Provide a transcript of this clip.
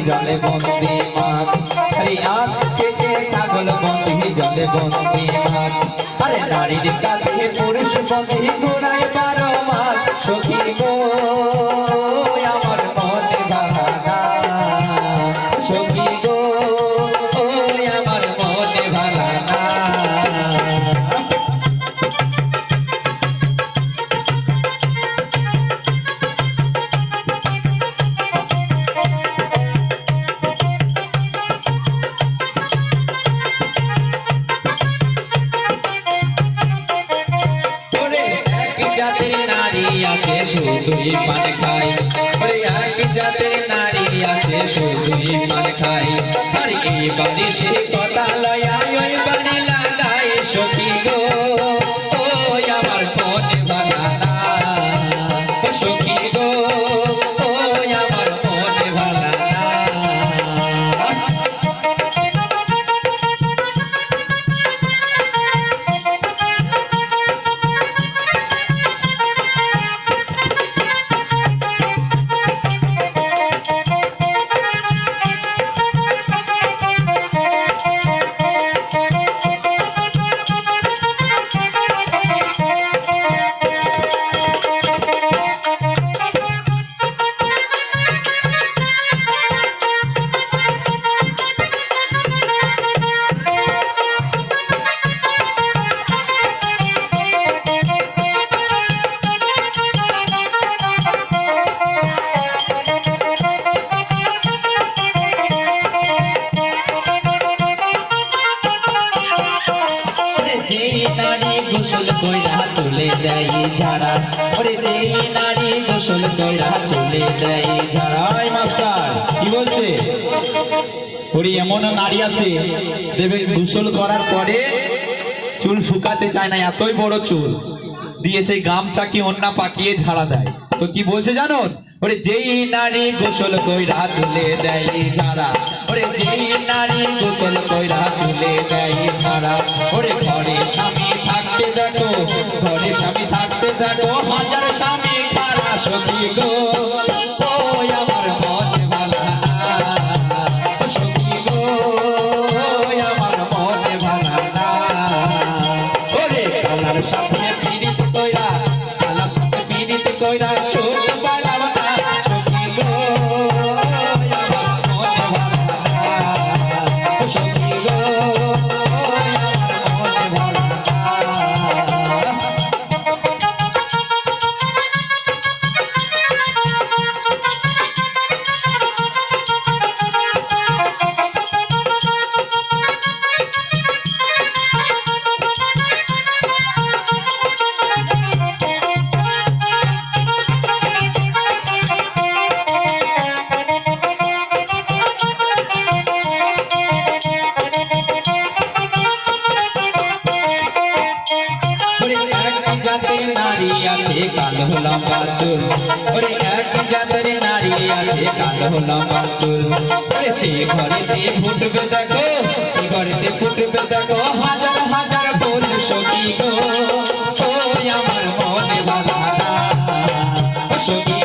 জলে বন্দি মাছ, আরে আখ খেতে ছাগল বন্দি জলে বন্দি মাছ, আরে নারীর কাছে পুরুষ বন্দি ঘোরায় 12 মাস। সখী গো আমার মনে ভালা না, সখী গো আমার মনে ভালা না। শুধুই পান খাই, ওরে এক জাতের নারী আছে শুধুই পান খাই, আর এই বাড়ি সে কথা লয়া ওই বাড়ি লাগাই। সখী গো ও আমার মনে ভালা না, সখী গো ও আমার মনে ভালা না। গোসল কইরা চলে দেয় যারা, ওরে দেই নারী গোসল কইরা চলে দেয় যারা। মাস্টার কি বলছে? ওরে এমন নারী আছে দেবে গোসল করার পরে চুল শুকাতে চায় না, এতই বড় চুল দিয়ে সেই গামছা কি ওন্না পাকিয়ে ঝাড়া দেয়। তো কি বলছে জানো? ওরে যেই নারী গোসল কইরা চলে দেয় যারা, ওরে যেই নারী গোসল কইরা চলে দেয় যারা, ওরে ঘরে স্বামী থাকতে দেখো, ঘরে স্বামী থাকতে দেখো হাজার স্বামী খারা। সখী গো ও আমার মনে ভালা না, সখী গো আমার মনে ভালা না। ওরে কালার সাথে পীড়িত কইরা, কালার সাথে পীড়িত কইরা সুখ পাইলাম না। সখী গো আমার মনে ভালা না, সখী গো আমার মনে ভালা না। জাতের নারী আছে কালো লম্বা চুল, ওরে এক জাতের নারী আছে কালো লম্বা চুল, ওরে সে ঘরেতে ফুটবে দেখো, সে ঘরেতে ফুটবে দেখো হাজার হাজার ফুল। সখী গো ও আমার মনে ভালা না, সখী